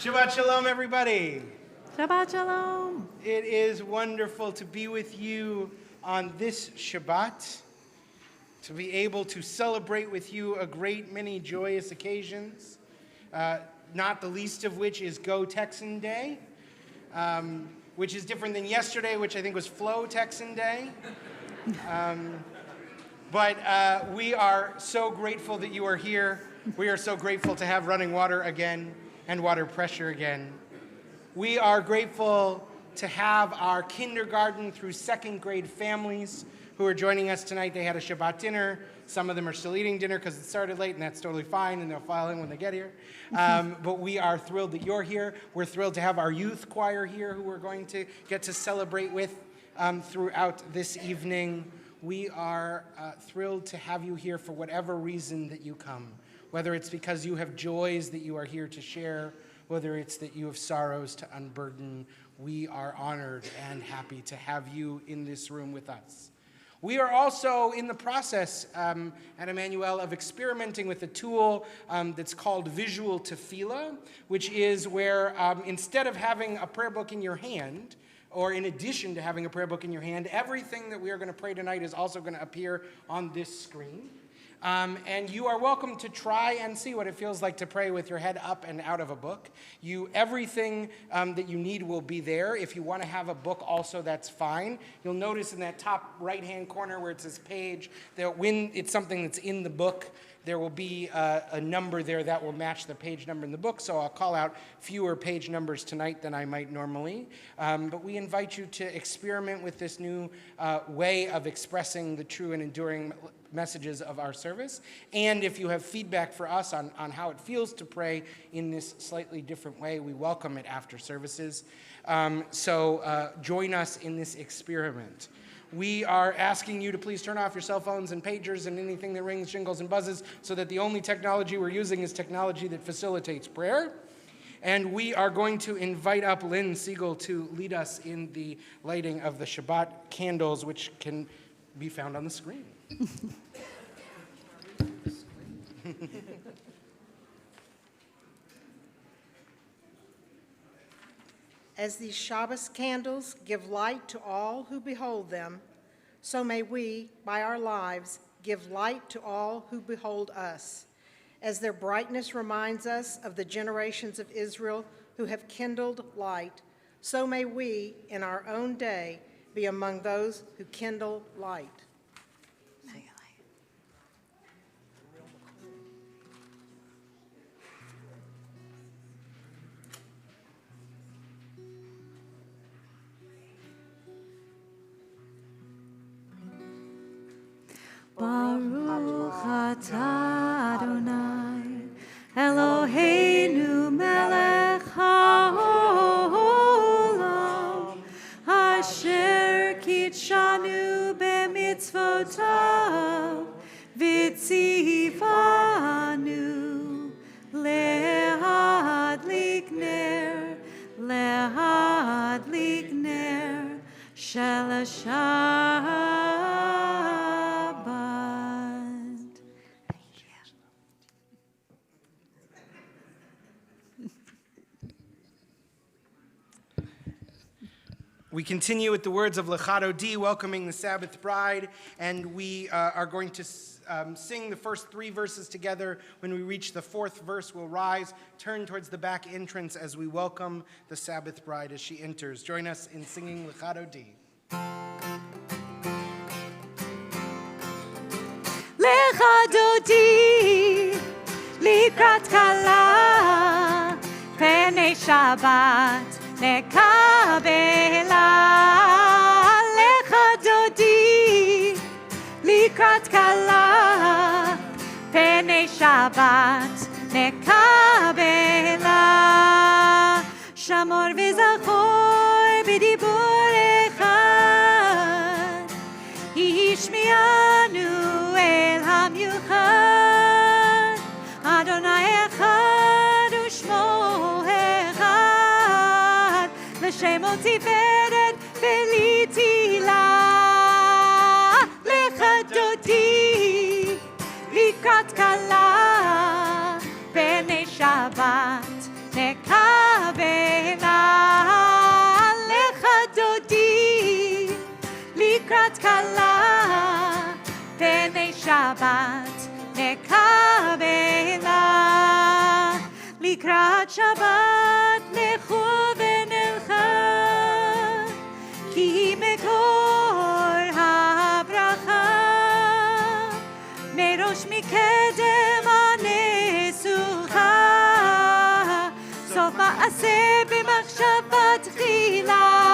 Shabbat Shalom, everybody. Shabbat Shalom. It is wonderful to be with you on this Shabbat, to be able to celebrate with you a great many joyous occasions, not the least of which is Go Texan Day, which is different than yesterday, which I think was Flow Texan Day. But we are so grateful that you are here. We are so grateful to have running water again and water pressure again. We are grateful to have our kindergarten through second grade families who are joining us tonight. They had a Shabbat dinner. Some of them are still eating dinner because it started late, and that's totally fine, and they'll file in when they get here. But we are thrilled that you're here. We're thrilled to have our youth choir here who we're going to get to celebrate with throughout this evening. We are thrilled to have you here for whatever reason that you come, whether it's because you have joys that you are here to share, whether it's that you have sorrows to unburden. We are honored and happy to have you in this room with us. We are also in the process at Emanu of experimenting with a tool that's called Visual Tefillah, which is where instead of having a prayer book in your hand, or in addition to having a prayer book in your hand, everything that we are going to pray tonight is also going to appear on this screen. And you are welcome to try and see what it feels like to pray with your head up and out of a book. Everything that you need will be there. If you want to have a book also, that's fine. You'll notice in that top right-hand corner where it says page, that when it's something that's in the book, there will be a number there that will match the page number in the book, so I'll call out fewer page numbers tonight than I might normally. But we invite you to experiment with this new way of expressing the true and enduring messages of our service. And if you have feedback for us on how it feels to pray in this slightly different way, we welcome it after services. So join us in this experiment. We are asking you to please turn off your cell phones and pagers and anything that rings, jingles, and buzzes so that the only technology we're using is technology that facilitates prayer. And we are going to invite up Lynn Siegel to lead us in the lighting of the Shabbat candles, which can be found on the screen. As these Shabbos candles give light to all who behold them, so may we, by our lives, give light to all who behold us. As their brightness reminds us of the generations of Israel who have kindled light, so may we, in our own day, be among those who kindle light. Baruch atah Adonai, Eloheinu melech haolam, asher kitshanu b'mitzvotav, v'tzivanu lehadlik ner shel Shabbat. We continue with the words of Lechado D, welcoming the Sabbath bride, and we are going to sing the first three verses together. When we reach the fourth verse, we'll rise, turn towards the back entrance as we welcome the Sabbath bride as she enters. Join us in singing Lechado D. Lechado D, likrat kala, penei Shabbat. Nekabela Lechado D, likrat kala, penei Shabbat. Nekabela Shamor v'zachor b'dibur echad, Yishmianu el hamyuchad, Adonai echad u'shmo echad, L'shemo tiferet v'litila. Lechado D, likrat kala, penei Shabbat. Nekabela Shabbat לכו ונלכה, כי היא מקור הברכה, מראש מקדם הנסוכה, סוף מעשה במחשבה תחילה.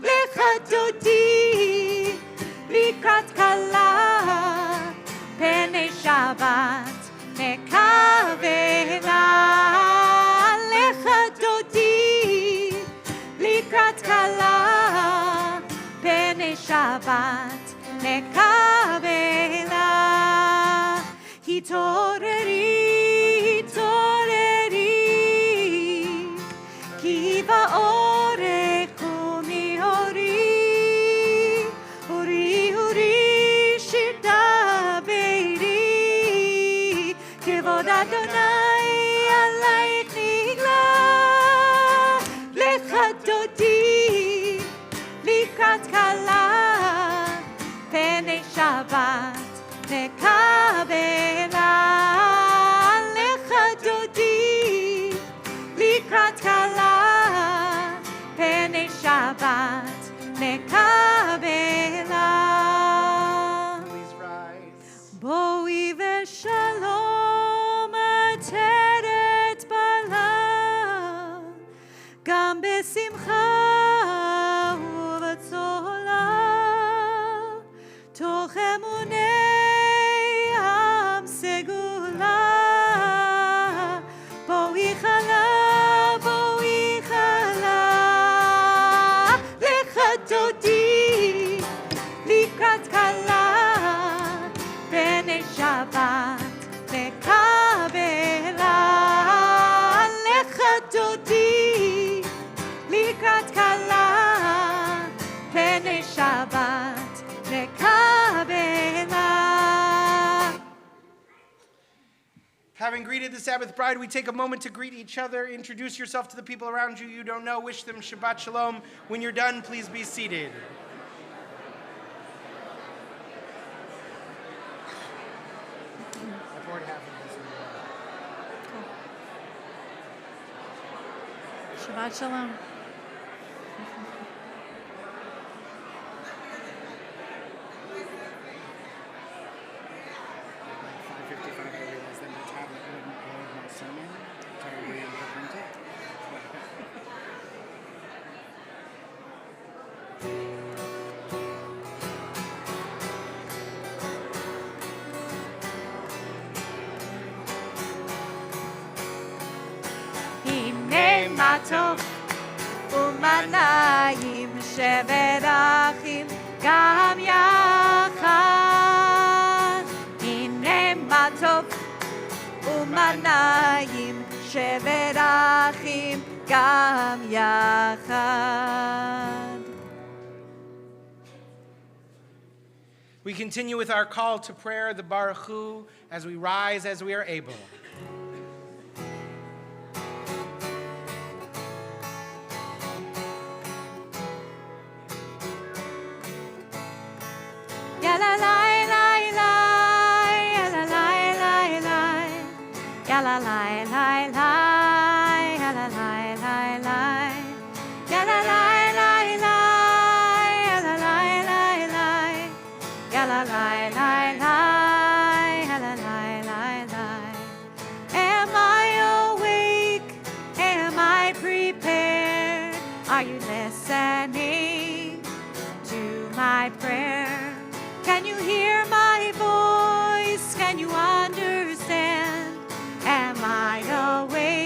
לך דודי לקראת כלה, פני שבת נקווה. לך דודי לקראת כלה, פני שבת נקווה. התעוררי, התעוררי, כי באורך קומי אורי, אורי, אורי, שיר דברי, כבוד אדוני עלייך נגלה. לך דודי לקראת כלה, פני שבת נקווה. לך דודי לקראת כלה, פני שבת נקווה. Please rise. בואי ושלום עטרת בלב, גם בשמחה ובצהלה, תוך אמוני עם סגולה. בואי חלה, בואי חלה, לך דודי לקראת כלה, פני שבת נקווה. לך דודי לקראת כלה, פני שבת נקווה. Having greeted the Sabbath bride, we take a moment to greet each other. Introduce yourself to the people around you don't know. Wish them Shabbat Shalom. When you're done, please be seated. I poured half of this in the water. Shabbat shalom. הנה מה טוב ומנעים שבת אחים גם יחד. הנה מה טוב ומנעים שבת אחים גם יחד. We continue with our call to prayer, the Baruch Hu, as we rise as we are able. Ya la la la la, ya la la la la, ya la la la la, ya la la la la, ya la la la la, ya la la la la, ya la la la la, ya la la la la. Am I awake? Am I prepared? Are you listening to my prayer? Can you hear my voice? Can you understand? Am I awake?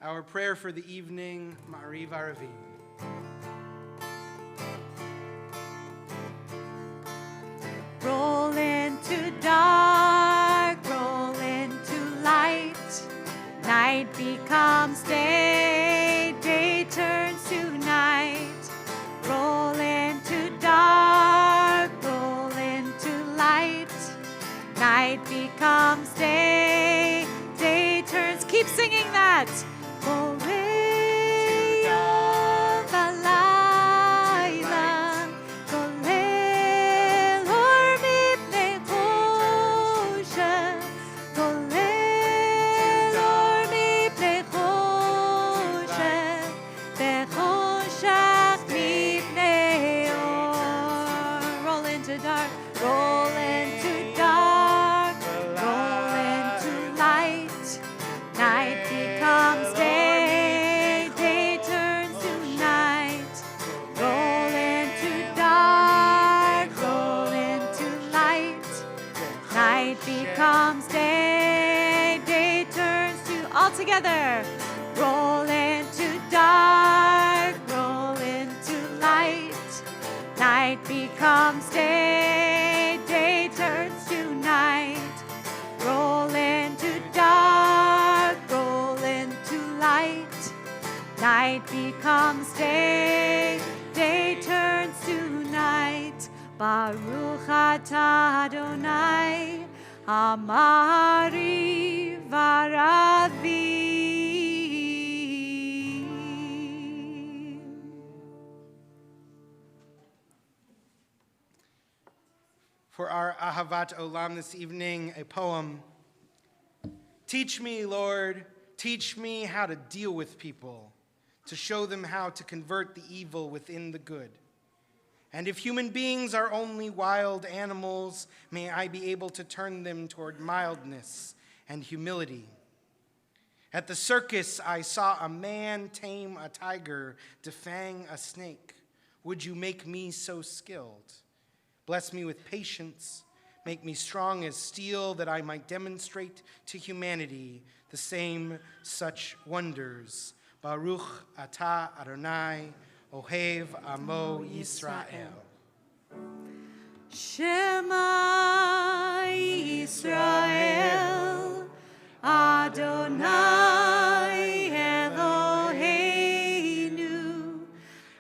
Our prayer for the evening, Ma'ariv Aravim. Roll into dark, roll into light. Night becomes day, day turns to night. Roll into dark, roll into light. Night becomes day, day turns. Keep singing that. Together. Roll into dark, roll into light. Night becomes day, day turns to night. Roll into dark, roll into light. Night becomes day, day turns to night. Baruch atah Adonai, Amari Varavim. For our Ahavat Olam this evening, a poem. Teach me, Lord, teach me how to deal with people, to show them how to convert the evil within the good. And if human beings are only wild animals, may I be able to turn them toward mildness and humility. At the circus, I saw a man tame a tiger, defang a snake. Would you make me so skilled? Bless me with patience. Make me strong as steel, that I might demonstrate to humanity the same such wonders. Baruch atah Adonai, Ohev Amo Yisrael. Shema Yisrael, Adonai Eloheinu,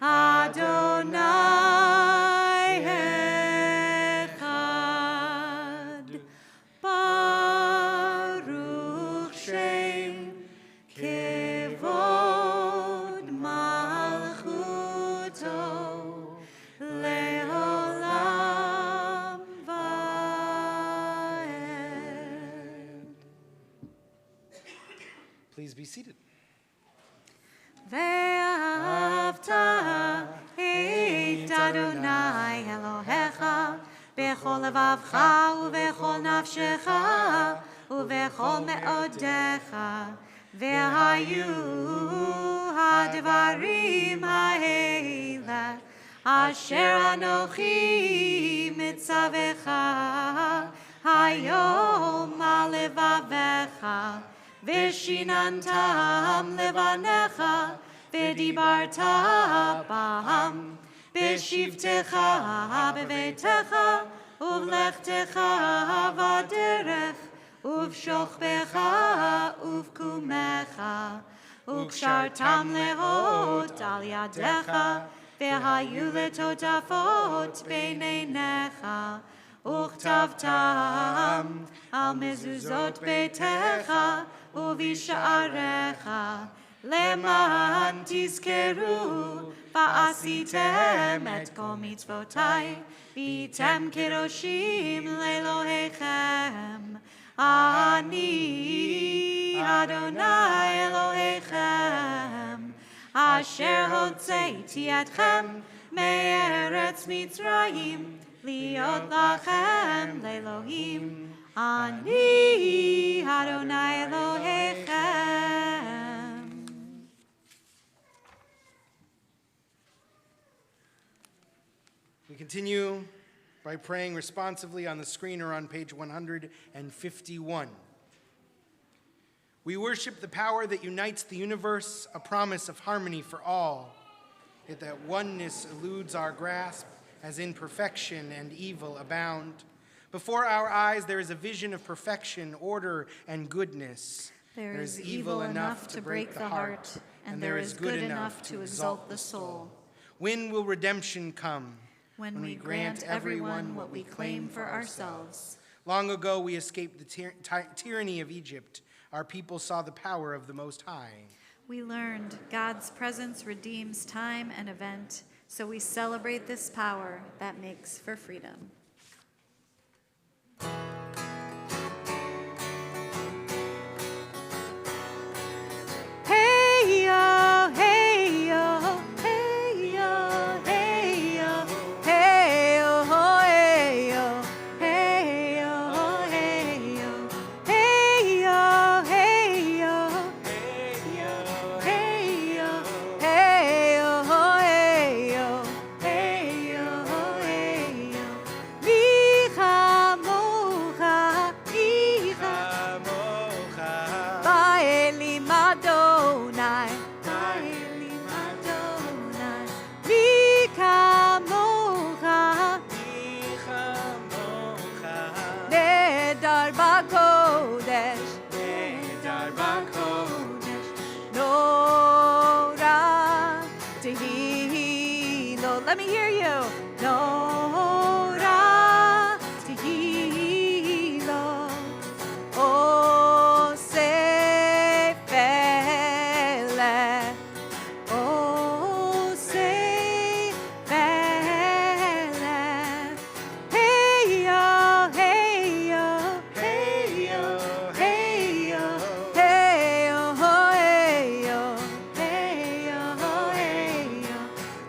Adonai Echad. Baruch Shem Kevod Malchuto Leolam Vaed. Please be seated. Ve'ahavta et Adonai Elohecha bechol levavcha uvechol nafshecha uvechol me'odecha ve'hayu hadvarim ha'ela asher anochi mitzavecha hayom alevavecha Vishinantam levanecha, v'dibarta b'ham, b'shivtecha b'veitecha, uvlechtecha v'derech, uvshochbecha uvkumecha, ukshartam lehot al yadecha, v'hayu letotafot b'neinecha, וכתבתם על מזוזות ביתך ובשעריך למען תזכרו ועשיתם את כל מצוותיי והייתם קדושים לאלוהיכם אני אדוני אלוהיכם אשר הוצאתי אתכם מארץ מצרים להיות לכם לאלוהים, אני אדוני אלוהיכם. We continue by praying responsively on the screen or on page 151. We worship the power that unites the universe, a promise of harmony for all. Yet that oneness eludes our grasp, as imperfection and evil abound. Before our eyes there is a vision of perfection, order, and goodness. There is evil enough to break the heart, and there is good enough to exalt the soul. When will redemption come? When we grant everyone what we claim for ourselves. Long ago we escaped the tyranny of Egypt. Our people saw the power of the Most High. We learned God's presence redeems time and event, so we celebrate this power that makes for freedom. Hey yo, hey yo, hey yo, hey yo, hey yo, hey yo, hey yo, hey yo, hey yo, hey yo, hey yo, hey yo, hey yo, hey yo, hey yo, hey yo. Micha mocha, micha mocha, Baelim Adonai, Baelim Adonai, Mika mocha, Nedar Bakodesh, Nora Tehilo. Let me hear you. Nora Tehilo. Oh, Sefele. Oh, Sefele. Hey yo, hey yo, hey yo, hey yo, hey yo, hey yo, hey yo, hey yo.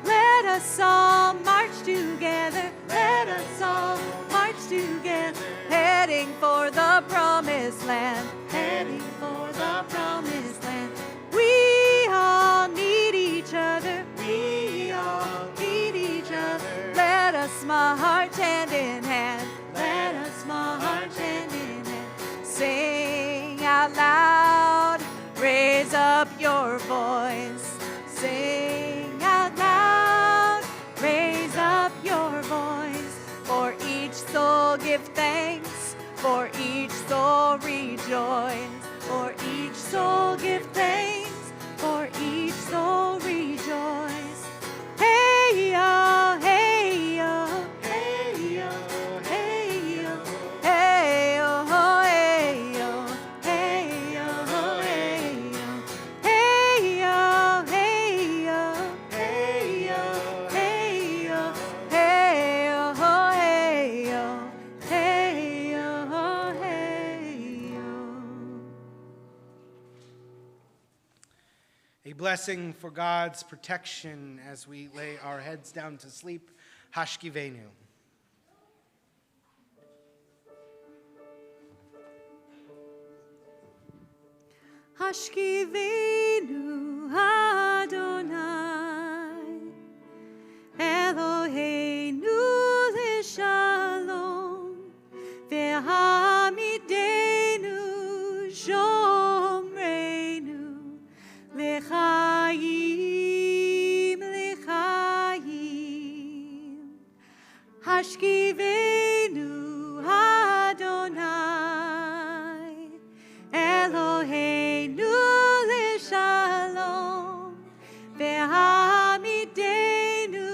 Let us all march together. Let us all march together. Heading for the promised land. Heading for the promised land. We all need each other. We all need each other. Let us march hand in hand. Let us march hand in hand. Sing out loud. Raise up your voice. Sing out loud. Raise up your voice. For each soul give thanks. For each soul rejoice. For each soul give thanks. For each soul rejoice. Hey yo, hey yo, hey yo, hey yo, hey yo, hey yo, hey yo, hey yo, hey yo, hey yo, hey yo, hey yo, hey yo, hey yo, hey yo. A blessing for God's protection as we lay our heads down to sleep. Hashkivenu. Hashkivenu Adonai Eloheinu leshalom ve'hamidenu shomreinu lechaim lechaim Hashkivenu Adonai Eloheinu leshalom ve'hamidenu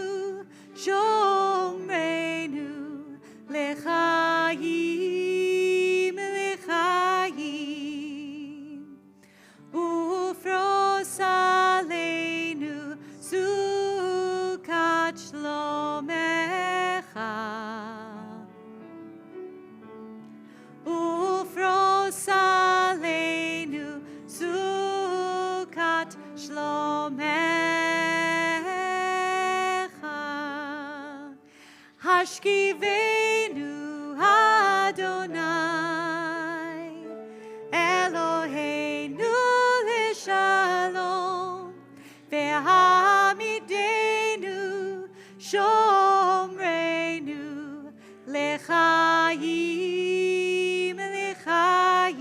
shomreinu lechaim lechaim ufros aleinu sukat shlomecha ufros aleinu sukat shlomecha hashkivenu Adonai Eloheinu leshalom ve'hamidenu shomreinu lechaim lechaim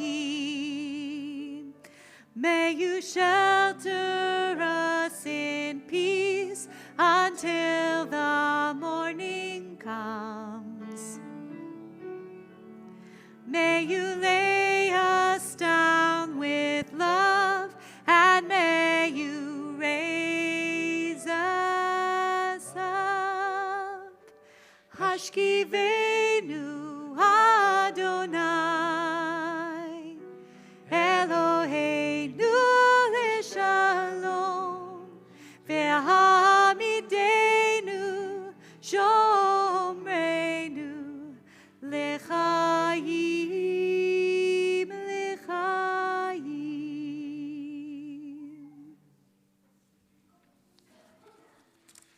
in peace until the morning comes. May you lay us down with love, and may you raise us up. Hashkivenu Adonai, Eloheinu leshalom, ve'hamidenu shomreinu l'chaim, l'chaim.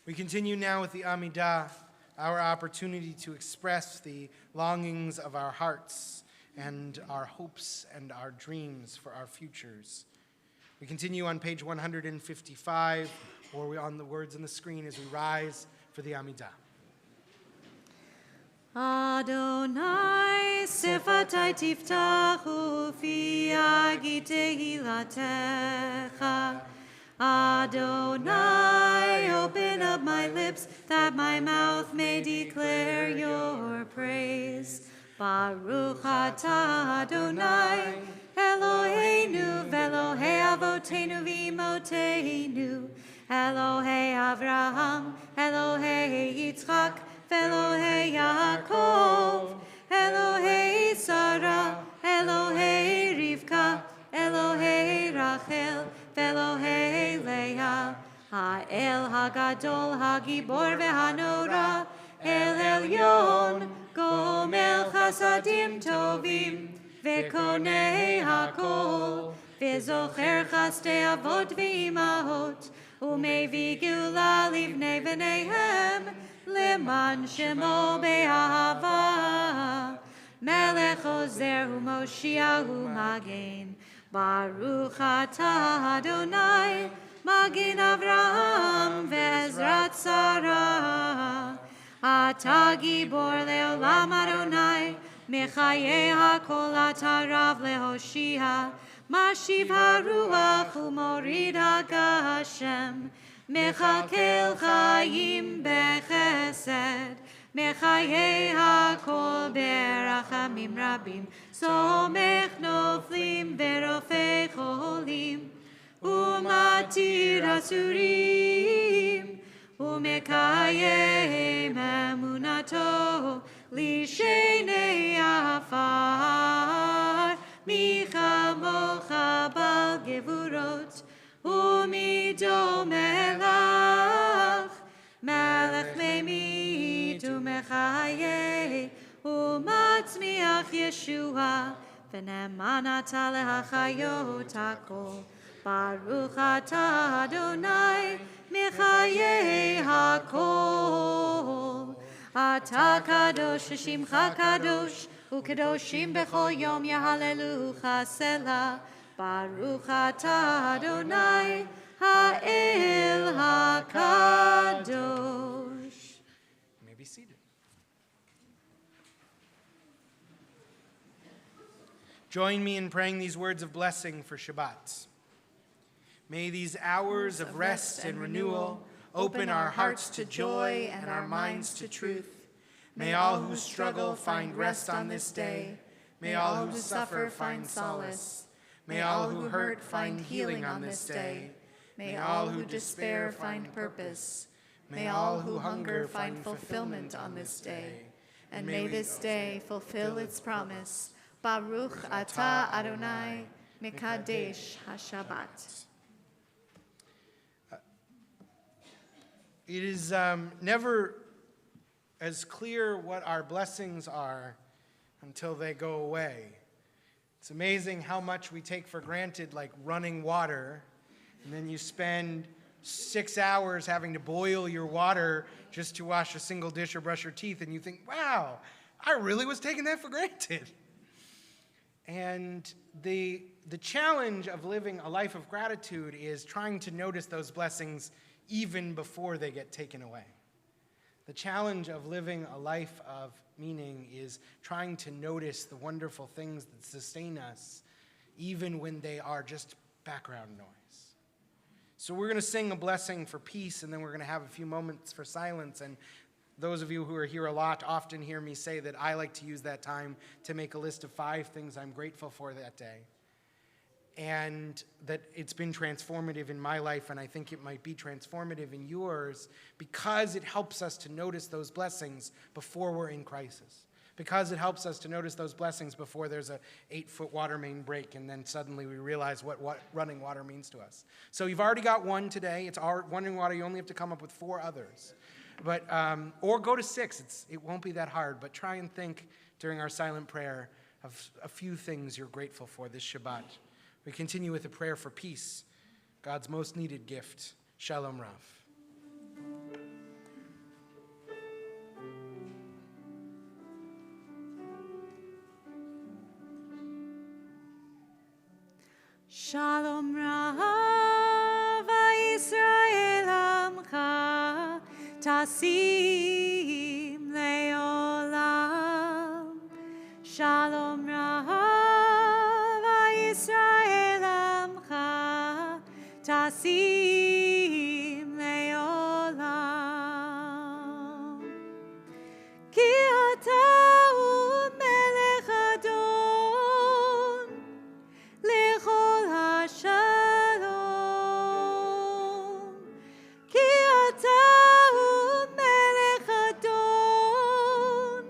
We continue now with the Amidah, our opportunity to express the longings of our hearts and our hopes and our dreams for our futures. We continue on page 155, or on the words on the screen as we rise for the Amidah. Adonai sefatai tiftachu fi agi tehilatecha. Adonai, open up my lips that my mouth may declare your praise. Baruch atah Adonai, Eloheinu ve'Elohei avotenu v'imotenu, Elohei Avraham, Elohei Yitzchak, ve'Elohei Yaakov, Elohei Sarah, Elohei Rivka, Elohei Rachel, ve'Elohei Leah, Ha'el Hagadol Hagibor ve'Hanora, El Elyon, Gomel Chasadim Tovim, ve'Konei Hakol, ve'Zocher Chastei Avot ve'Imahot, U'Mevi Geula Livnei V'neihem, Leman Shemo Be'ahava, Melech Ozer U'Moshiach U'Magen, Baruch atah Adonai, Magen Avraham ve'Ezrat Sarah. Atah Gibor le'olam Adonai, Mechayeh hakol atah Rav le'hoshia, Mashiv haruach u'morid hagashem, Mechakel chayim bechesed, Mechayeh hakol berachamim rabim, Somech noflim verofei cholim, Umatir asurim, Umekayem emunato, Lishenei afar, Michamocha bal gevurot, Umido melach, Melech memit umechayeh, Umatzmiach Yeshua, V'nemanata lehachayot hakol, Baruch atah Adonai, Mechayeh hakol. Atah kadosh shimcha kadosh, u'kadoshim bechol yom yahalelucha selah. Baruch atah Adonai, ha'el hakadosh. You may be seated. Join me in praying these words of blessing for Shabbat. May these hours of rest and renewal open our hearts to joy and our minds to truth. May all who struggle find rest on this day. May all who suffer find solace. May all who hurt find healing on this day. May all who despair find purpose. May all who hunger find fulfillment on this day. And may this day fulfill its promise. Baruch atah Adonai, Mekadesh HaShabbat. It is never as clear what our blessings are until they go away. It's amazing how much we take for granted, like running water, and then you spend 6 hours having to boil your water just to wash a single dish or brush your teeth, and you think, wow, I really was taking that for granted. And the challenge of living a life of gratitude is trying to notice those blessings even before they get taken away. The challenge of living a life of meaning is trying to notice the wonderful things that sustain us, even when they are just background noise. So we're going to sing a blessing for peace, and then we're going to have a few moments for silence. And those of you who are here a lot often hear me say that I like to use that time to make a list of 5 things I'm grateful for that day. And that it's been transformative in my life, and I think it might be transformative in yours, because it helps us to notice those blessings before we're in crisis. Because it helps us to notice those blessings before there's a 8-foot water main break, and then suddenly we realize what running water means to us. So you've already got 1 today. It's our running water. You only have to come up with 4 others. But, or go to 6. It won't be that hard, but try and think during our silent prayer of a few things you're grateful for this Shabbat. We continue with a prayer for peace, God's most needed gift. Shalom Rav. Shalom Rav Yisrael Amcha Tasim Leolam. Shalom Rav Yisrael Amcha Tasim Leolam. Ki ata hu melech adon lechol hashalom. Ki ata hu melech adon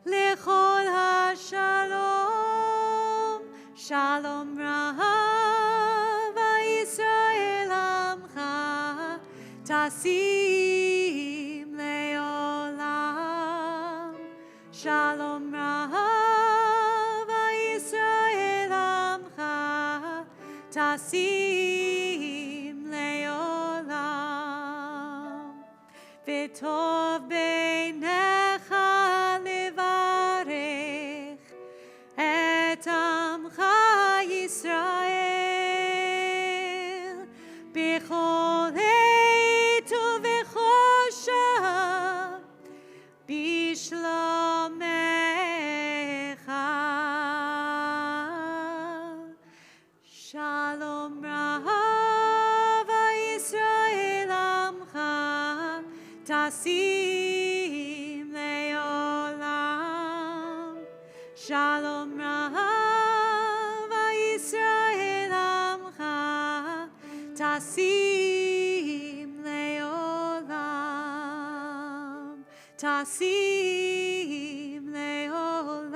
lechol hashalom. Shalom Rav Yisrael Amcha Tasim Leolam. Shalom Rav Yisrael Amcha Tasim Leolam. V'tov beinecha levarech et Amcha Yisrael b'chol עת ובכל שעה בשלומך. Shalom Rav Yisrael Amcha Tasim Leolam. Shalom Rav Yisrael Amcha Tasim Leolam. Tasim Leolam.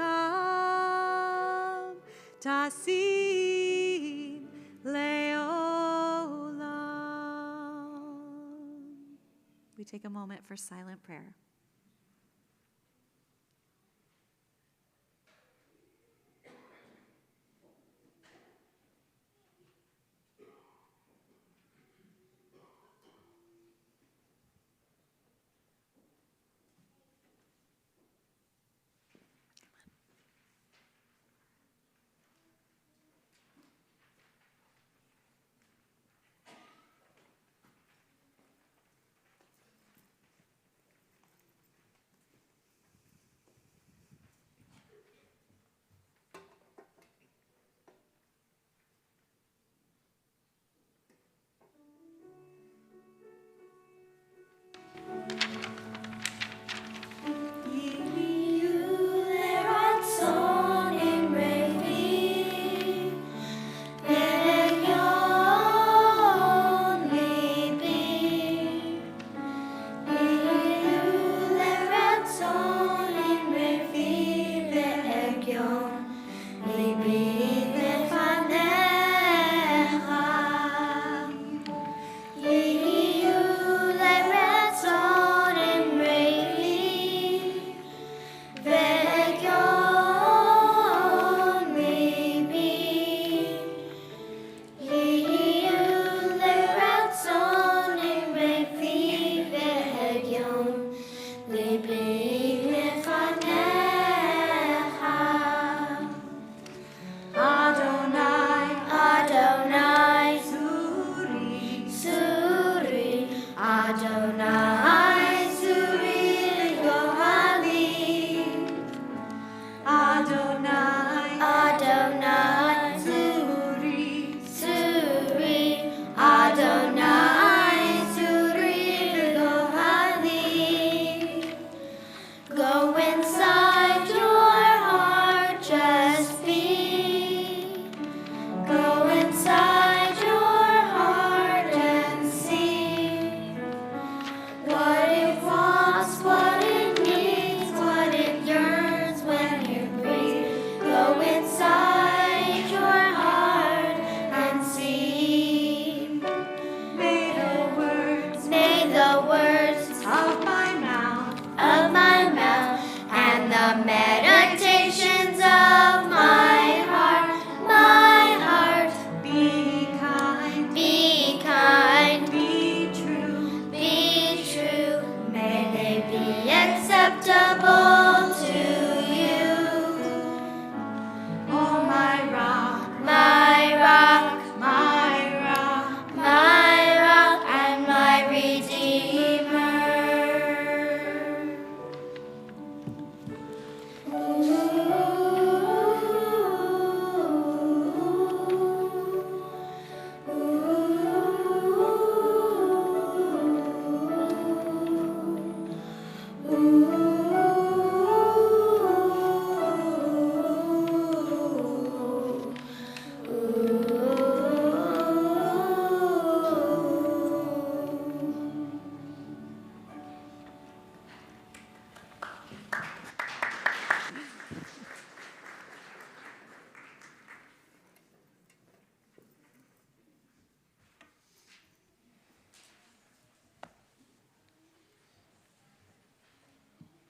Tasim Leolam. We take a moment for silent prayer.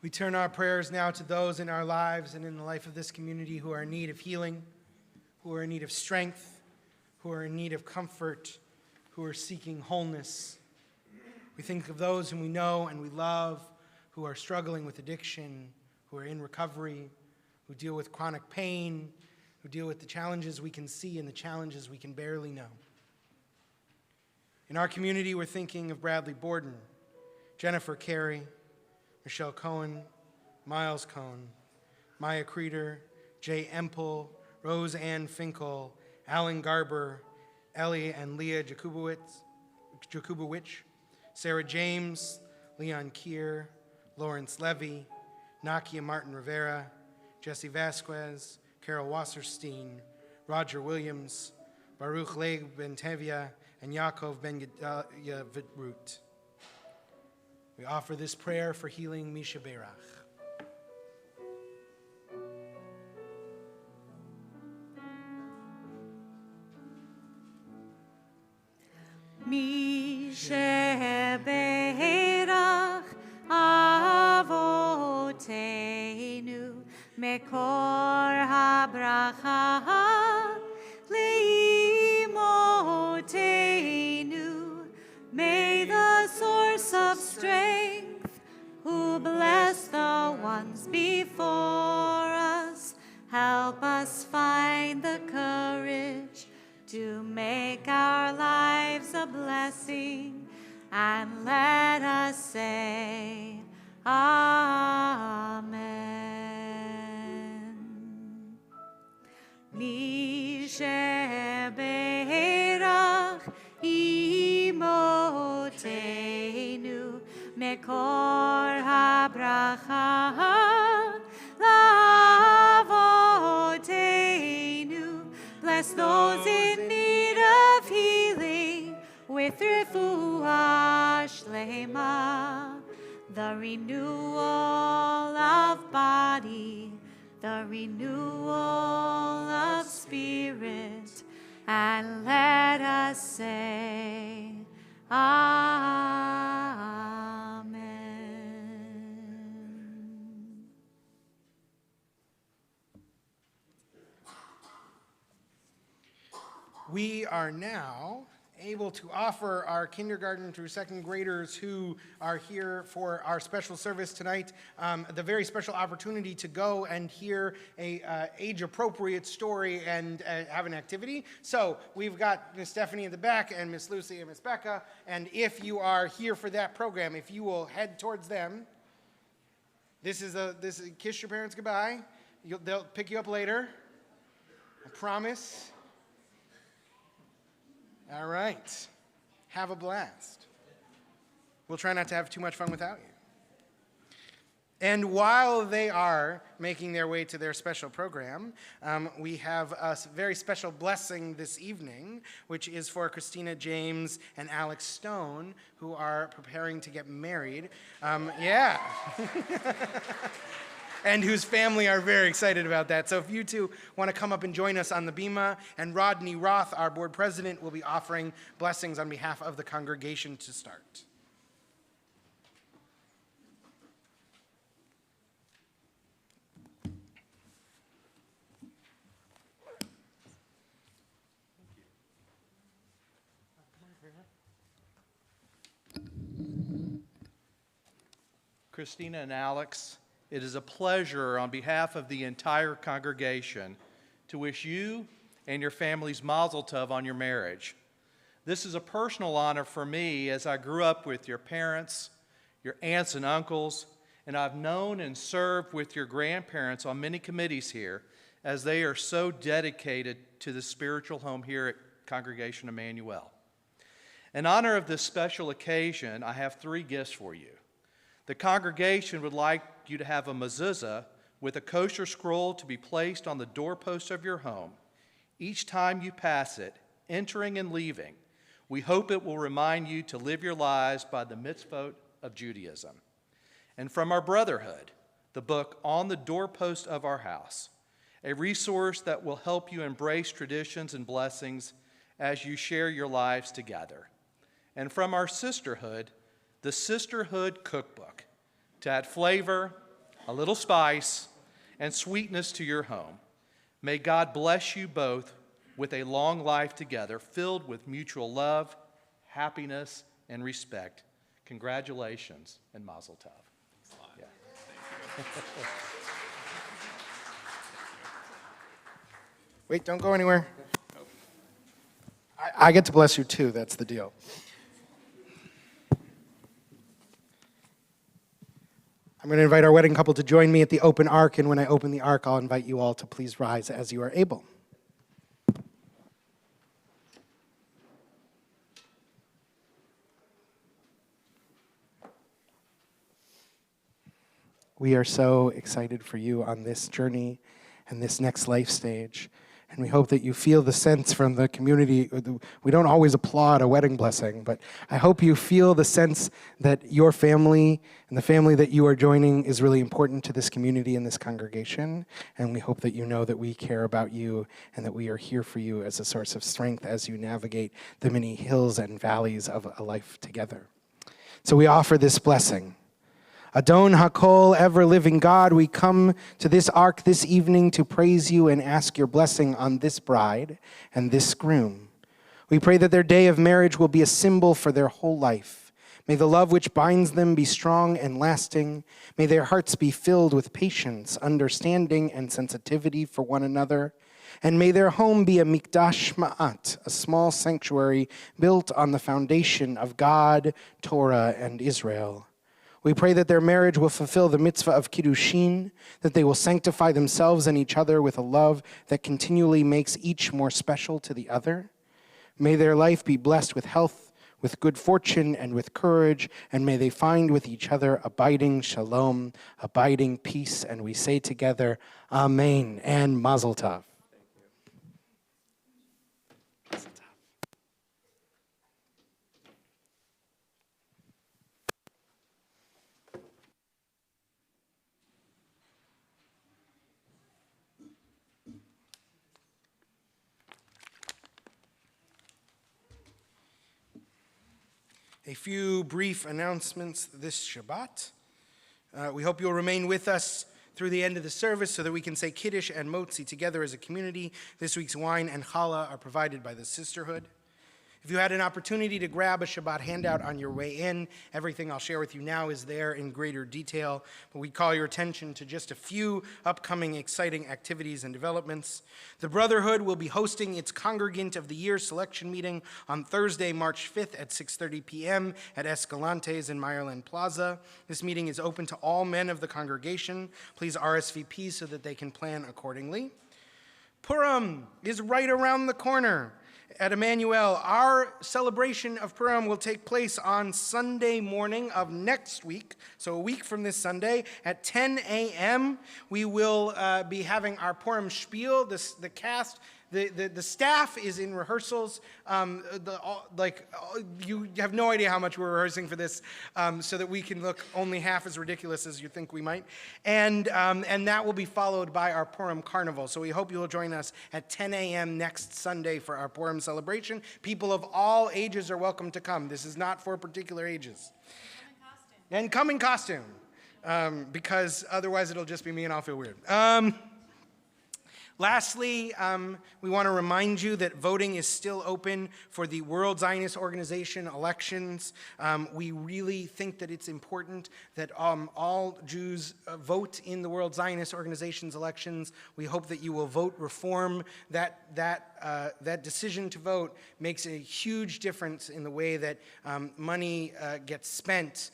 We turn our prayers now to those in our lives and in the life of this community who are in need of healing, who are in need of strength, who are in need of comfort, who are seeking wholeness. We think of those whom we know and we love, who are struggling with addiction, who are in recovery, who deal with chronic pain, who deal with the challenges we can see and the challenges we can barely know. In our community, we're thinking of Bradley Borden, Jennifer Carey, Michelle Cohen, Miles Cohn, Maya Creeder, Jay Empel, Rose Ann Finkel, Alan Garber, Ellie and Leah Jakubowicz, Sarah James, Leon Kier, Lawrence Levy, Nakia Martin Rivera, Jesse Vasquez, Carol Wasserstein, Roger Williams, Baruch Leib Ben Tevia, and Yaakov Ben Yavit. We offer this prayer for healing Misha Berach. Misha Berach Avotenu Mekor HaBracha Leimotenu. May the source of strength, who bless the ones before us, help us find the courage to make our lives a blessing, and let us say, Amen. Mishe Berach Imotenu Mekor HaBracha Lavotenu. Bless those in need of healing with refuah shlema, the renewal of body, the renewal of spirit, and let us say, Amen. We are now able to offer our kindergarten through second graders who are here for our special service tonight the very special opportunity to go and hear a age-appropriate story and have an activity. So we've got Miss Stephanie in the back and Miss Lucy and Miss Becca, and if you are here for that program, if you will head towards them, this is kiss your parents goodbye. They'll pick you up later. I promise. All right. Have a blast. We'll try not to have too much fun without you. And while they are making their way to their special program, we have a very special blessing this evening, which is for Christina James and Alex Stone, who are preparing to get married. Yeah. And whose family are very excited about that. So if you two want to come up and join us on the bima, and Rodney Roth, our board president, will be offering blessings on behalf of the congregation to start. Christina and Alex, it is a pleasure on behalf of the entire congregation to wish you and your families mazel tov on your marriage. This is a personal honor for me, as I grew up with your parents, your aunts and uncles, and I've known and served with your grandparents on many committees here, as they are so dedicated to the spiritual home here at Congregation Emanu. In honor of this special occasion, I have 3 gifts for you. The congregation would like you to have a mezuzah with a kosher scroll to be placed on the doorpost of your home. Each time you pass it, entering and leaving, we hope it will remind you to live your lives by the mitzvot of Judaism. And from our brotherhood, the book On the Doorpost of Our House, a resource that will help you embrace traditions and blessings as you share your lives together. And from our sisterhood, the Sisterhood Cookbook, to add flavor, a little spice, and sweetness to your home. May God bless you both with a long life together, filled with mutual love, happiness, and respect. Congratulations and mazel tov. Yeah. Wait, don't go anywhere. I get to bless you too, that's the deal. I'm going to invite our wedding couple to join me at the open ark, and when I open the ark, I'll invite you all to please rise as you are able. We are so excited for you on this journey and this next life stage. And we hope that you feel the sense from the community. We don't always applaud a wedding blessing, but I hope you feel the sense that your family and the family that you are joining is really important to this community and this congregation. And we hope that you know that we care about you and that we are here for you as a source of strength as you navigate the many hills and valleys of a life together. So we offer this blessing. Adon HaKol, ever-living God, we come to this ark this evening to praise you and ask your blessing on this bride and this groom. We pray that their day of marriage will be a symbol for their whole life. May the love which binds them be strong and lasting. May their hearts be filled with patience, understanding, and sensitivity for one another. And may their home be a mikdash ma'at, a small sanctuary built on the foundation of God, Torah, and Israel. We pray that their marriage will fulfill the mitzvah of kiddushin, that they will sanctify themselves and each other with a love that continually makes each more special to the other. May their life be blessed with health, with good fortune, and with courage, and may they find with each other abiding shalom, abiding peace, and we say together, Amen and Mazel Tov. A few brief announcements this Shabbat. We hope you'll remain with us through the end of the service so that we can say Kiddush and Motzi together as a community. This week's wine and challah are provided by the Sisterhood. If you had an opportunity to grab a Shabbat handout on your way in, everything I'll share with you now is there in greater detail, but we call your attention to just a few upcoming exciting activities and developments. The Brotherhood will be hosting its Congregant of the Year selection meeting on Thursday, March 5th at 6:30 p.m. at Escalante's in Meyerland Plaza. This meeting is open to all men of the congregation. Please RSVP so that they can plan accordingly. Purim is right around the corner. At Emanu El, our celebration of Purim will take place on Sunday morning of next week, so a week from this Sunday at 10 a.m. We will be having our Purim spiel. The cast, the staff is in rehearsals. You have no idea how much we're rehearsing for this, so that we can look only half as ridiculous as you think we might. And that will be followed by our Purim Carnival. So we hope you will join us at 10 a.m. next Sunday for our Purim celebration. People of all ages are welcome to come. This is not for particular ages. And come in costume, because otherwise it'll just be me and I'll feel weird. Lastly, we want to remind you that voting is still open for the World Zionist Organization elections. We really think that it's important that all Jews vote in the World Zionist Organization's elections. We hope that you will vote reform. That decision to vote makes a huge difference in the way that money gets spent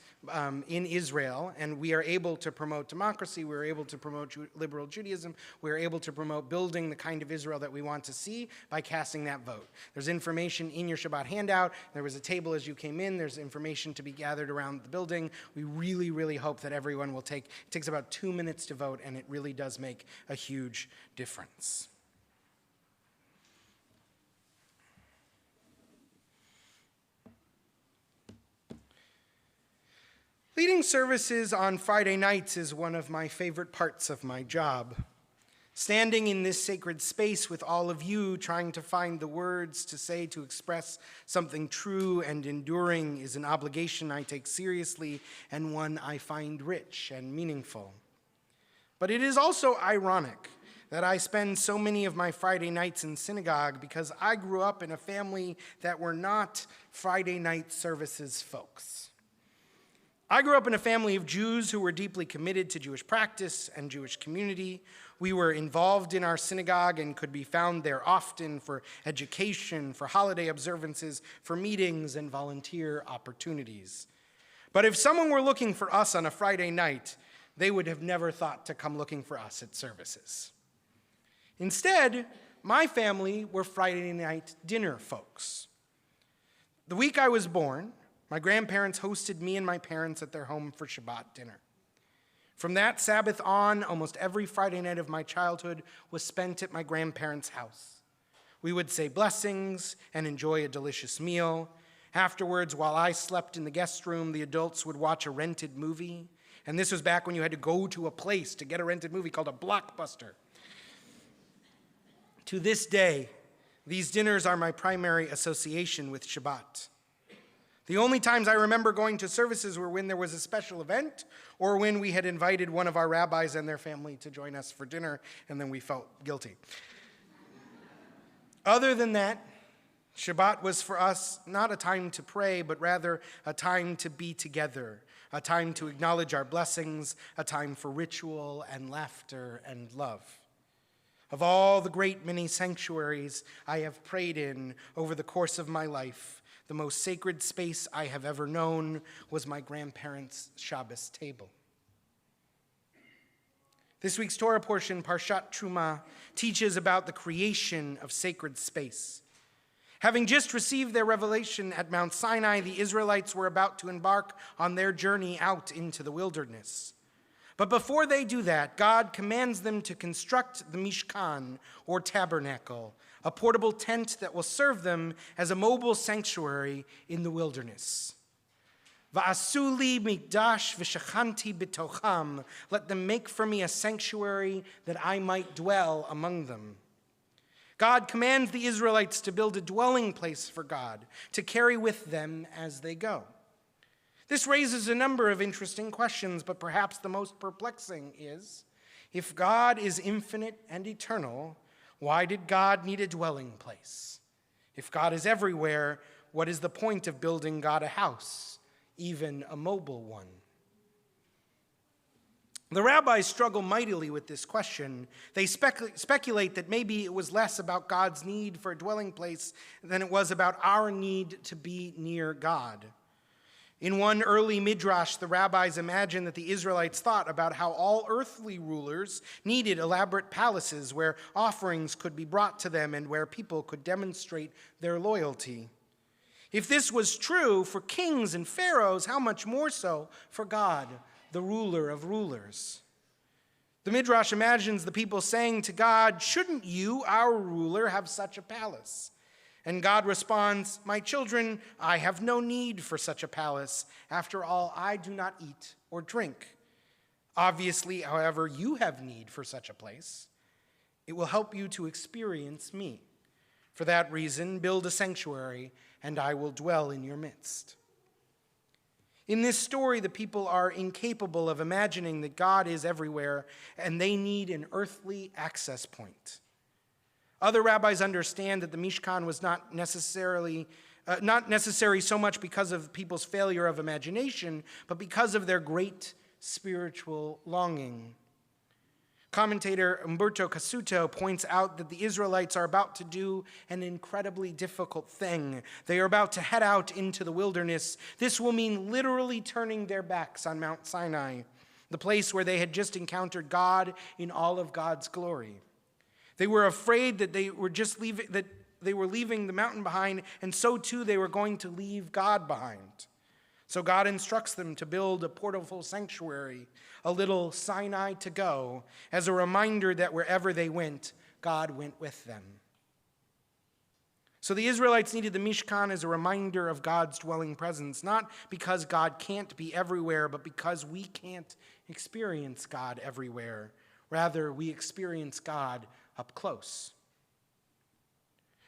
in Israel, and we are able to promote democracy, we are able to promote liberal Judaism, we are able to promote building the kind of Israel that we want to see by casting that vote. There's information in your Shabbat handout. There was a table as you came in. There's information to be gathered around the building. We really, really hope that everyone will take, it takes about 2 minutes to vote, and it really does make a huge difference. Leading services on Friday nights is one of my favorite parts of my job. Standing in this sacred space with all of you, trying to find the words to say to express something true and enduring is an obligation I take seriously and one I find rich and meaningful. But it is also ironic that I spend so many of my Friday nights in synagogue because I grew up in a family that were not Friday night services folks. I grew up in a family of Jews who were deeply committed to Jewish practice and Jewish community. We were involved in our synagogue and could be found there often for education, for holiday observances, for meetings and volunteer opportunities. But if someone were looking for us on a Friday night, they would have never thought to come looking for us at services. Instead, my family were Friday night dinner folks. The week I was born, my grandparents hosted me and my parents at their home for Shabbat dinner. From that Sabbath on, almost every Friday night of my childhood was spent at my grandparents' house. We would say blessings and enjoy a delicious meal. Afterwards, while I slept in the guest room, the adults would watch a rented movie. And this was back when you had to go to a place to get a rented movie called a Blockbuster. To this day, these dinners are my primary association with Shabbat. The only times I remember going to services were when there was a special event or when we had invited one of our rabbis and their family to join us for dinner, and then we felt guilty. Other than that, Shabbat was for us not a time to pray, but rather a time to be together, a time to acknowledge our blessings, a time for ritual and laughter and love. Of all the great many sanctuaries I have prayed in over the course of my life, the most sacred space I have ever known was my grandparents' Shabbos table. This week's Torah portion, Parshat Truma, teaches about the creation of sacred space. Having just received their revelation at Mount Sinai, the Israelites were about to embark on their journey out into the wilderness. But before they do that, God commands them to construct the Mishkan, or tabernacle, a portable tent that will serve them as a mobile sanctuary in the wilderness. Va'asu li mikdash v'shachanti b'tocham. Let them make for me a sanctuary that I might dwell among them. God commands the Israelites to build a dwelling place for God, to carry with them as they go. This raises a number of interesting questions, but perhaps the most perplexing is, if God is infinite and eternal, why did God need a dwelling place? If God is everywhere, what is the point of building God a house, even a mobile one? The rabbis struggle mightily with this question. They speculate that maybe it was less about God's need for a dwelling place than it was about our need to be near God. In one early midrash, the rabbis imagined that the Israelites thought about how all earthly rulers needed elaborate palaces where offerings could be brought to them and where people could demonstrate their loyalty. If this was true for kings and pharaohs, how much more so for God, the ruler of rulers? The midrash imagines the people saying to God, "Shouldn't you, our ruler, have such a palace?" And God responds, "My children, I have no need for such a palace. After all, I do not eat or drink. Obviously, however, you have need for such a place. It will help you to experience me. For that reason, build a sanctuary, and I will dwell in your midst." In this story, the people are incapable of imagining that God is everywhere, and they need an earthly access point. Other rabbis understand that the Mishkan was not necessary so much because of people's failure of imagination, but because of their great spiritual longing. Commentator Umberto Cassuto points out that the Israelites are about to do an incredibly difficult thing. They are about to head out into the wilderness. This will mean literally turning their backs on Mount Sinai, the place where they had just encountered God in all of God's glory. They were afraid that they were leaving the mountain behind, and so too they were going to leave God behind. So God instructs them to build a portable sanctuary, a little Sinai to go, as a reminder that wherever they went, God went with them. So the Israelites needed the Mishkan as a reminder of God's dwelling presence, not because God can't be everywhere, but because we can't experience God everywhere. Rather, we experience God up close.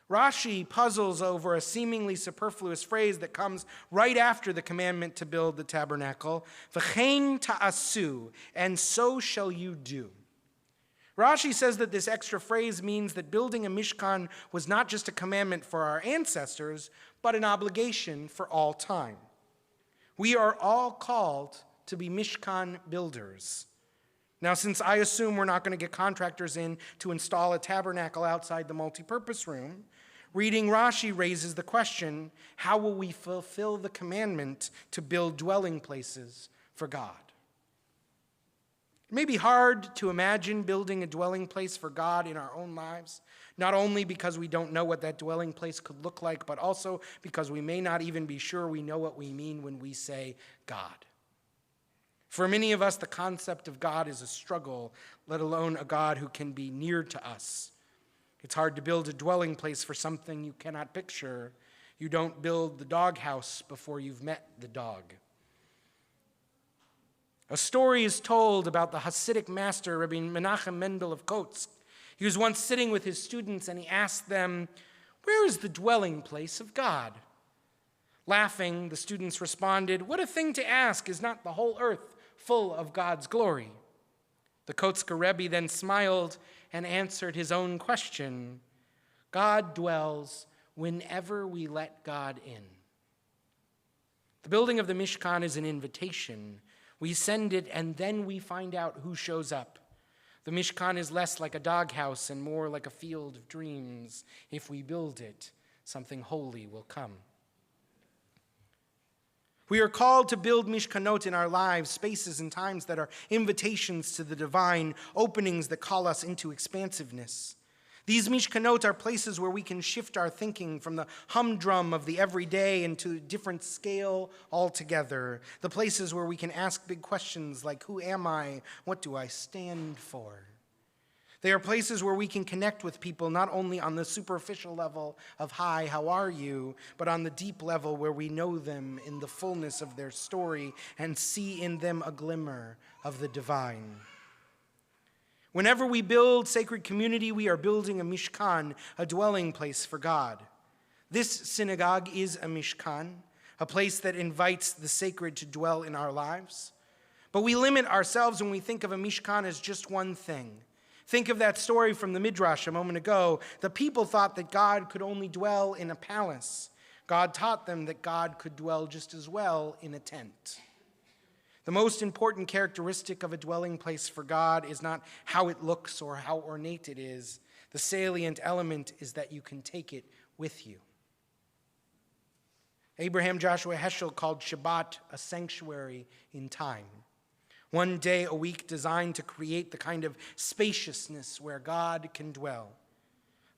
Rashi puzzles over a seemingly superfluous phrase that comes right after the commandment to build the tabernacle, v'chein ta'asu, and so shall you do. Rashi says that this extra phrase means that building a Mishkan was not just a commandment for our ancestors, but an obligation for all time. We are all called to be Mishkan builders. Now, since I assume we're not going to get contractors in to install a tabernacle outside the multipurpose room, reading Rashi raises the question, how will we fulfill the commandment to build dwelling places for God? It may be hard to imagine building a dwelling place for God in our own lives, not only because we don't know what that dwelling place could look like, but also because we may not even be sure we know what we mean when we say God. For many of us, the concept of God is a struggle, let alone a God who can be near to us. It's hard to build a dwelling place for something you cannot picture. You don't build the doghouse before you've met the dog. A story is told about the Hasidic master, Rabbi Menachem Mendel of Kotsk. He was once sitting with his students and he asked them, "Where is the dwelling place of God?" Laughing, the students responded, "What a thing to ask! Is not the whole earth full of God's glory?" The Kotsker Rebbe then smiled and answered his own question. God dwells whenever we let God in. The building of the Mishkan is an invitation. We send it and then we find out who shows up. The Mishkan is less like a doghouse and more like a field of dreams. If we build it, something holy will come. We are called to build mishkanot in our lives, spaces and times that are invitations to the divine, openings that call us into expansiveness. These mishkanot are places where we can shift our thinking from the humdrum of the everyday into a different scale altogether. The places where we can ask big questions like, who am I? What do I stand for? They are places where we can connect with people not only on the superficial level of, hi, how are you, but on the deep level where we know them in the fullness of their story and see in them a glimmer of the divine. Whenever we build sacred community, we are building a mishkan, a dwelling place for God. This synagogue is a mishkan, a place that invites the sacred to dwell in our lives. But we limit ourselves when we think of a mishkan as just one thing. Think of that story from the Midrash a moment ago. The people thought that God could only dwell in a palace. God taught them that God could dwell just as well in a tent. The most important characteristic of a dwelling place for God is not how it looks or how ornate it is. The salient element is that you can take it with you. Abraham Joshua Heschel called Shabbat a sanctuary in time. One day a week designed to create the kind of spaciousness where God can dwell.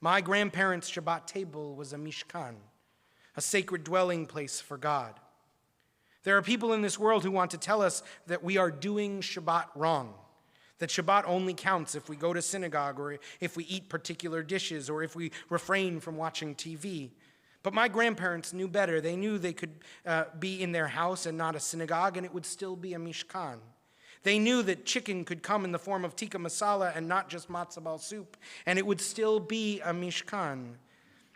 My grandparents' Shabbat table was a mishkan, a sacred dwelling place for God. There are people in this world who want to tell us that we are doing Shabbat wrong, that Shabbat only counts if we go to synagogue or if we eat particular dishes or if we refrain from watching TV. But my grandparents knew better. They knew they could be in their house and not a synagogue, and it would still be a mishkan. They knew that chicken could come in the form of tikka masala and not just matzo ball soup, and it would still be a mishkan.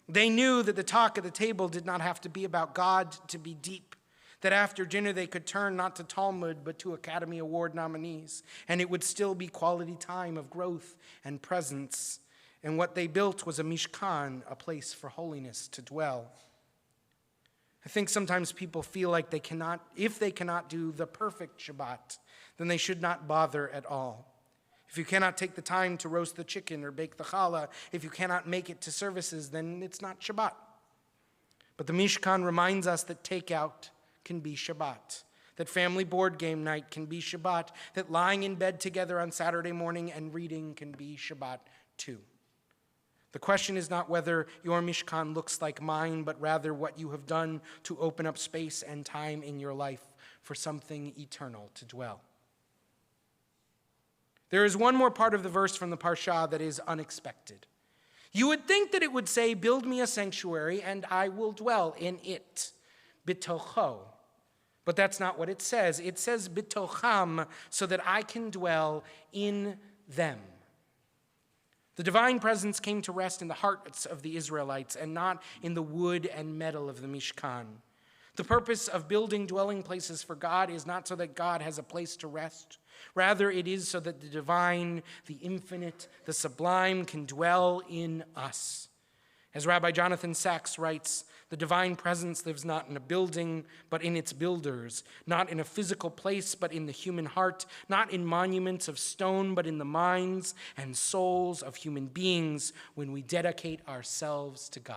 They knew that the talk at the table did not have to be about God to be deep, that after dinner they could turn not to Talmud but to Academy Award nominees, and it would still be quality time of growth and presence. And what they built was a mishkan, a place for holiness to dwell. I think sometimes people feel like if they cannot do the perfect Shabbat, then they should not bother at all. If you cannot take the time to roast the chicken or bake the challah, if you cannot make it to services, then it's not Shabbat. But the Mishkan reminds us that takeout can be Shabbat, that family board game night can be Shabbat, that lying in bed together on Saturday morning and reading can be Shabbat too. The question is not whether your Mishkan looks like mine, but rather what you have done to open up space and time in your life for something eternal to dwell. There is one more part of the verse from the Parsha that is unexpected. You would think that it would say, build me a sanctuary and I will dwell in it, bitocho. But that's not what it says. It says bitocham, so that I can dwell in them. The divine presence came to rest in the hearts of the Israelites and not in the wood and metal of the Mishkan. The purpose of building dwelling places for God is not so that God has a place to rest. Rather, it is so that the divine, the infinite, the sublime can dwell in us. As Rabbi Jonathan Sachs writes, the divine presence lives not in a building, but in its builders, not in a physical place, but in the human heart, not in monuments of stone, but in the minds and souls of human beings when we dedicate ourselves to God.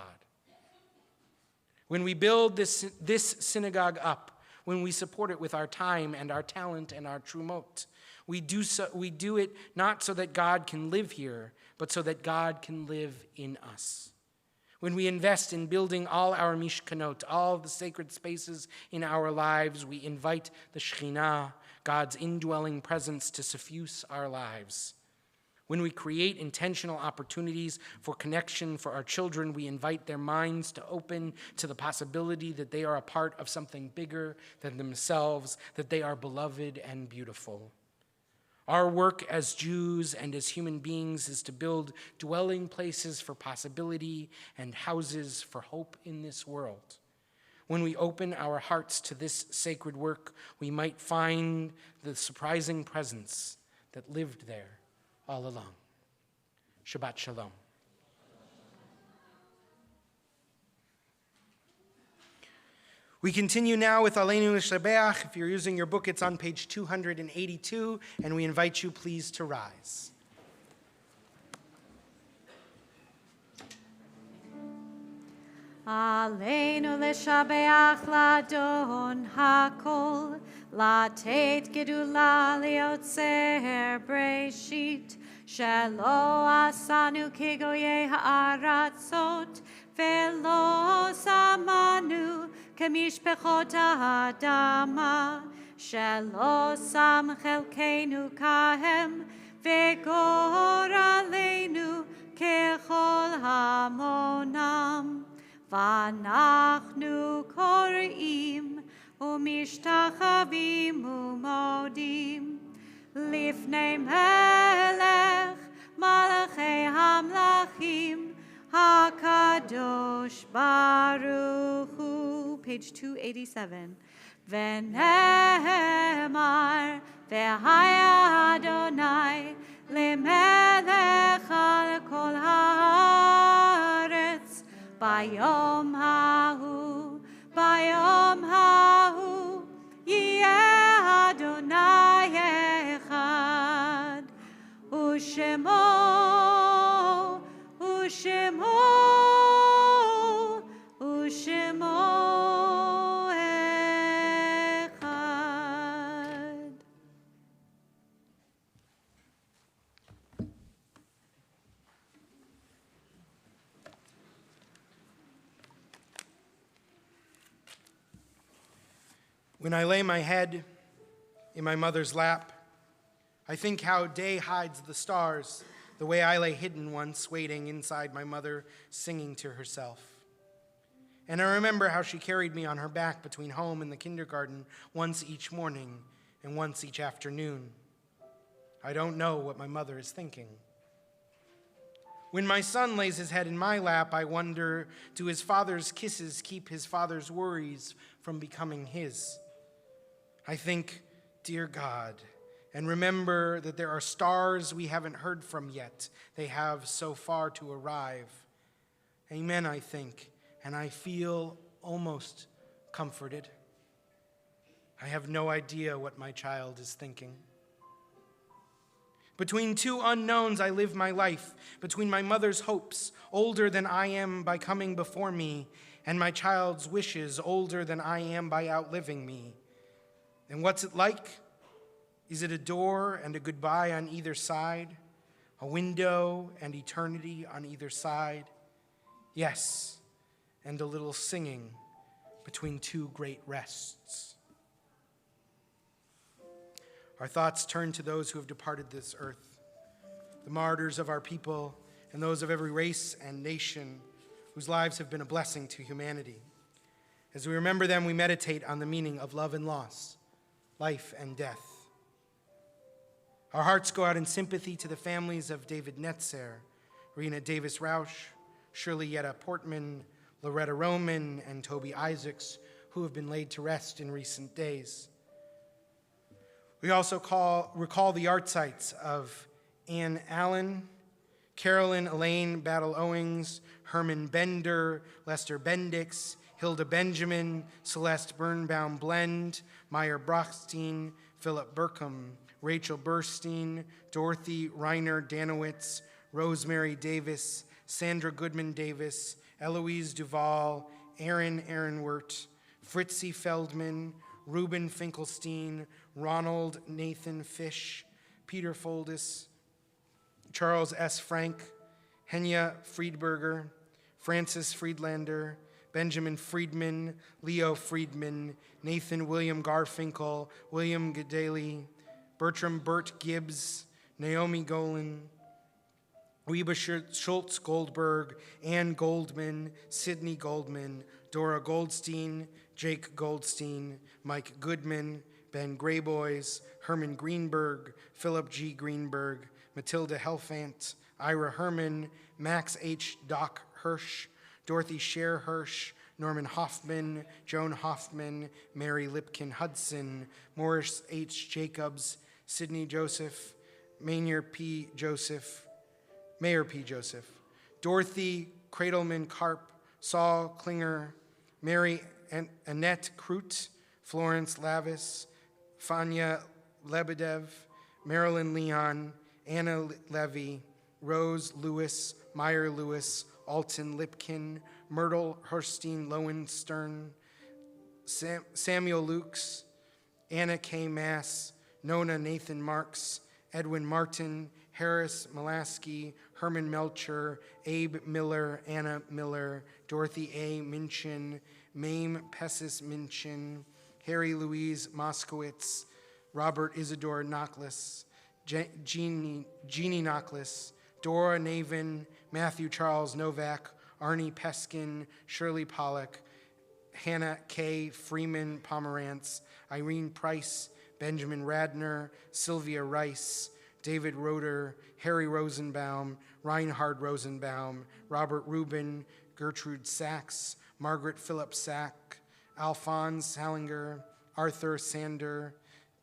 When we build this synagogue up, when we support it with our time and our talent and our trumot, we do it not so that God can live here, but so that God can live in us. When we invest in building all our mishkanot, all the sacred spaces in our lives, we invite the Shekhinah, God's indwelling presence, to suffuse our lives. When we create intentional opportunities for connection for our children, we invite their minds to open to the possibility that they are a part of something bigger than themselves, that they are beloved and beautiful. Our work as Jews and as human beings is to build dwelling places for possibility and houses for hope in this world. When we open our hearts to this sacred work, we might find the surprising presence that lived there all along. Shabbat Shalom. We continue now with Emanu El Kabbalat. If you're using your book, it's on page 282, and we invite you please to rise. Aleinu leshabeach ladon hakol, latet gedula liotzer breshit, shelo asanu kegoye ha'aratzot, velo samanu kemishpechot ha'adama, shelo sam chelkeinu kahem, vegor aleinu kechol hamonam. ואנחנו קוראים ומשתחווים ומודים לפני מלך מלכי המלכים הקדוש ברוך הוא. Page 287. ונאמר והיה אדוני למלך על כל הארץ ביום ההוא יהיה אדוני אחד ושמו אחד. When I lay my head in my mother's lap, I think how day hides the stars, the way I lay hidden once, waiting inside my mother, singing to herself. And I remember how she carried me on her back between home and the kindergarten, once each morning and once each afternoon. I don't know what my mother is thinking. When my son lays his head in my lap, I wonder, do his father's kisses keep his father's worries from becoming his? I think, dear God, and remember that there are stars we haven't heard from yet. They have so far to arrive. Amen, I think, and I feel almost comforted. I have no idea what my child is thinking. Between two unknowns I live my life, between my mother's hopes, older than I am by coming before me, and my child's wishes, older than I am by outliving me. And what's it like? Is it a door and a goodbye on either side? A window and eternity on either side? Yes, and a little singing between two great rests. Our thoughts turn to those who have departed this earth, the martyrs of our people and those of every race and nation whose lives have been a blessing to humanity. As we remember them, we meditate on the meaning of love and loss, life and death. Our hearts go out in sympathy to the families of David Netzer, Rena Davis Rausch, Shirley Yetta Portman, Loretta Roman, and Toby Isaacs, who have been laid to rest in recent days. We also recall the art sites of Ann Allen, Carolyn Elaine Battle Owings, Herman Bender, Lester Bendix, Hilda Benjamin, Celeste Birnbaum Blend, Meyer Brockstein, Philip Burkham, Rachel Burstein, Dorothy Reiner Danowitz, Rosemary Davis, Sandra Goodman Davis, Eloise Duval, Aaron Aaronwert, Fritzy Feldman, Reuben Finkelstein, Ronald Nathan Fish, Peter Foldis, Charles S. Frank, Henya Friedberger, Francis Friedlander, Benjamin Friedman, Leo Friedman, Nathan William Garfinkel, William Gedaley, Bertram Burt Gibbs, Naomi Golan, Reba Schultz Goldberg, Ann Goldman, Sidney Goldman, Dora Goldstein, Jake Goldstein, Mike Goodman, Ben Grayboys, Herman Greenberg, Philip G. Greenberg, Matilda Helfant, Ira Herman, Max H. Doc Hirsch, Dorothy Scher Hirsch, Norman Hoffman, Joan Hoffman, Mary Lipkin Hudson, Morris H. Jacobs, Sidney Joseph, Mayor P. Joseph, Dorothy Cradleman Karp, Saul Klinger, Mary Annette Krut, Florence Lavis, Fanya Lebedev, Marilyn Leon, Anna Levy, Rose Lewis, Meyer Lewis, Alton Lipkin, Myrtle Herstein Lowenstern, Samuel Lukes, Anna K. Mass, Nona Nathan Marks, Edwin Martin, Harris Molaski, Herman Melcher, Abe Miller, Anna Miller, Dorothy A. Minchin, Mame Pessis Minchin, Harry Louise Moskowitz, Robert Isidore Knocklis, Jeannie Knocklis, Dora Navin, Matthew Charles Novak, Arnie Peskin, Shirley Pollock, Hannah K. Freeman Pomerantz, Irene Price, Benjamin Radner, Sylvia Rice, David Roeder, Harry Rosenbaum, Reinhard Rosenbaum, Robert Rubin, Gertrude Sachs, Margaret Phillips Sack, Alphonse Salinger, Arthur Sander,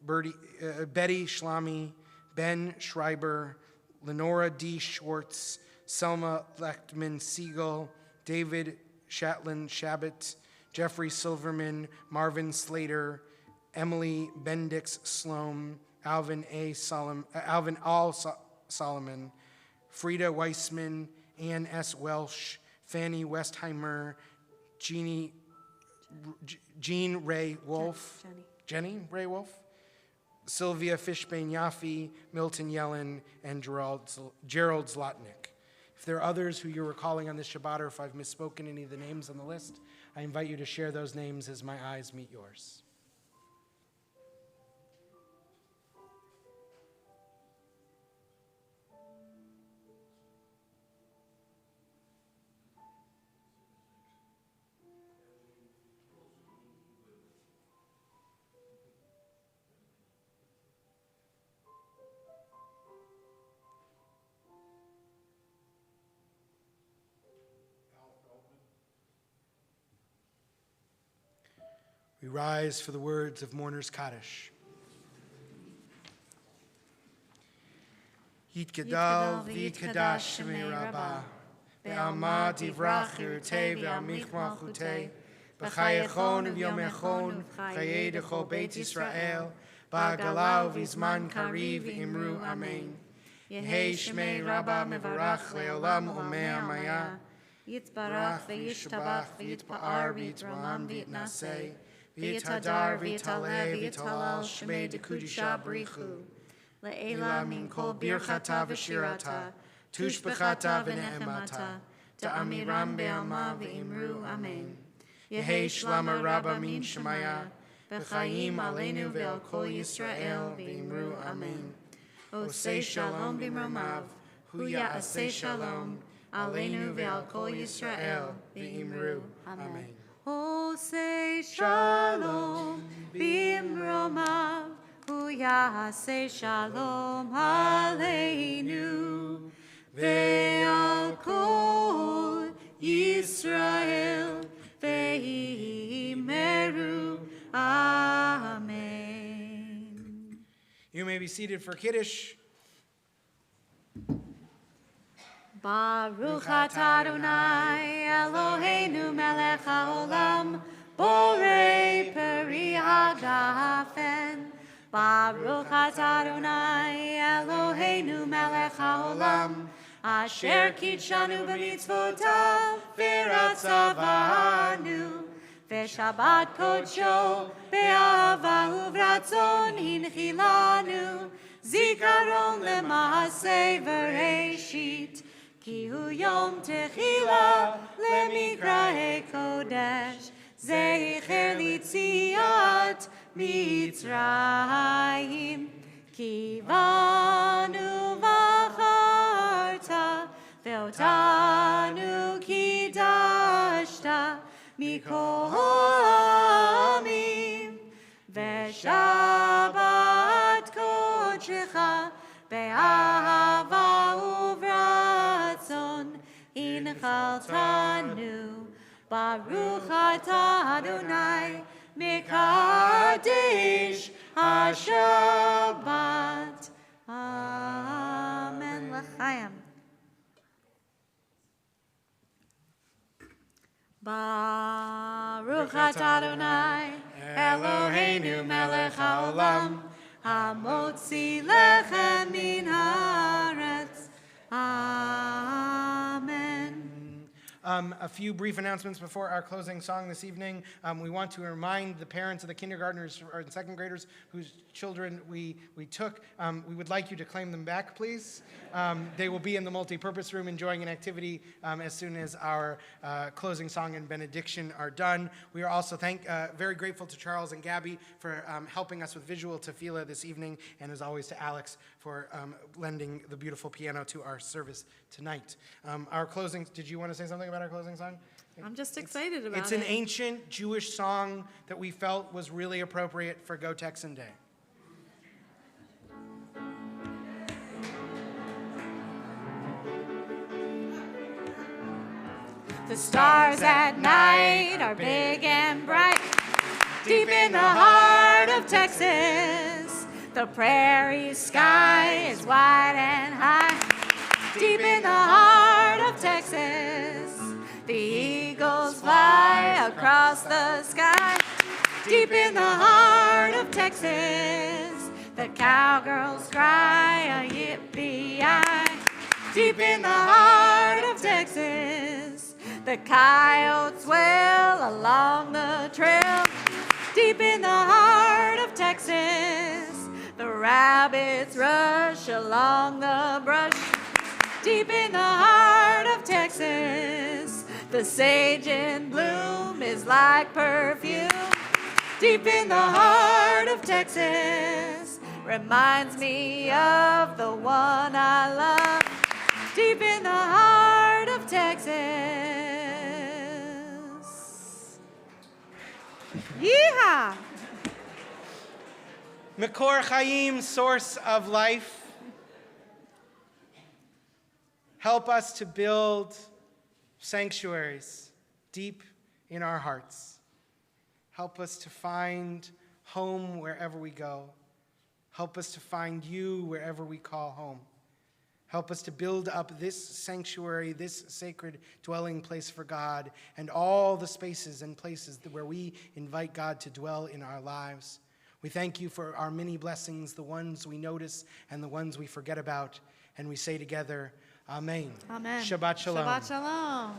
Betty Schlamy, Ben Schreiber, Lenora D. Schwartz, Selma Lechtman Siegel, David Shatlin Shabbat, Jeffrey Silverman, Marvin Slater, Emily Bendix Sloan, Alvin Al Solomon, Frida Weissman, Ann S. Welsh, Fanny Westheimer, Jean Ray Wolf, Jenny Ray Wolf, Sylvia Fishbane Yaffe, Milton Yellen, and Gerald Zlotnick. If there are others who you're recalling on this Shabbat, or if I've misspoken any of the names on the list, I invite you to share those names as my eyes meet yours. We rise for the words of Mourner's Kaddish. Yitgadal v'yitkadash shemei Rabbah, be'alma divrach yirtei ve'amich malchutei, b'chayechon v'yomechon v'chayei dechol Beit Yisrael, ba'agalau v'zman kariv imru amen. Yehei shmei Rabbah mevarach le'olam umei amaya, Yitzbarach v'yishtabach v'yitpa'ar v'yitramam v'yitnaseh, V'yitadar v'yitaleh v'yitalal shmei dekudisha brichu. Le'ela min kol birchata v'shirata, tushbechata v'ne'emata, da'amiram be'alma v'imru amen. Yehei shlama rabba min shemaya, v'chayim aleinu ve'al kol Yisrael v'imru amen. Osei shalom b'mromav, hu ya'aseh shalom, aleinu ve'al kol Yisrael v'imru amen. Osei shalom bimromav, hu ya'aseh shalom aleinu ve'al kol Yisrael ve'imeru. Amen. You may be seated for Kiddush. Baruch atah Adonai Eloheinu melech haolam borei peri hagafen. Baruch atah Adonai Eloheinu melech haolam asher kitshanu b'mitzvotav v'ratzavanu v'shabbat kodsho be'ahava uvratzon hinchilanu zikaron lema'aseh v'reishit ki hu yom techila lemikrae kodesh zecher litziat Mitzrayim ki vanu v'acharta ve'otanu kidashta mikol ha'amim ve'shabbat kodshecha be'ahava uvratzon inchaltanu Baruch atah Adonai Mekadesh HaShabbat. Amen. L'chaim. Baruch atah Adonai Eloheinu melech haolam hamotzi lechem min haaretz. Amen. A few brief announcements before our closing song this evening. We want to remind the parents of the kindergartners or the second graders whose children we took. We would like you to claim them back, please. They will be in the multi-purpose room enjoying an activity as soon as our closing song and benediction are done. We are also very grateful to Charles and Gabby for helping us with visual tefillah this evening, and as always to Alex for lending the beautiful piano to our service tonight. Our closing, did you want to say something about our closing song? I'm just excited about it. It's an ancient Jewish song that we felt was really appropriate for Go Texan Day. The stars at night are big and bright, deep in the heart of Texas. The prairie sky is wide and high, deep in the heart of Texas. The eagles fly across the sky, deep in the heart of Texas. The cowgirls cry a yippee-yi, deep in the heart of Texas. The coyotes wail along the trail, deep in the heart of Texas. The rabbits rush along the brush, deep in the heart of Texas. The sage in bloom is like perfume, deep in the heart of Texas. Reminds me of the one I love, deep in the heart of Texas. Yeehaw! Makor Chaim, source of life, help us to build sanctuaries deep in our hearts. Help us to find home wherever we go. Help us to find you wherever we call home. Help us to build up this sanctuary, this sacred dwelling place for God, and all the spaces and places where we invite God to dwell in our lives. We thank you for our many blessings, the ones we notice and the ones we forget about. And we say together, Amen. Amen. Shabbat shalom. Shabbat shalom.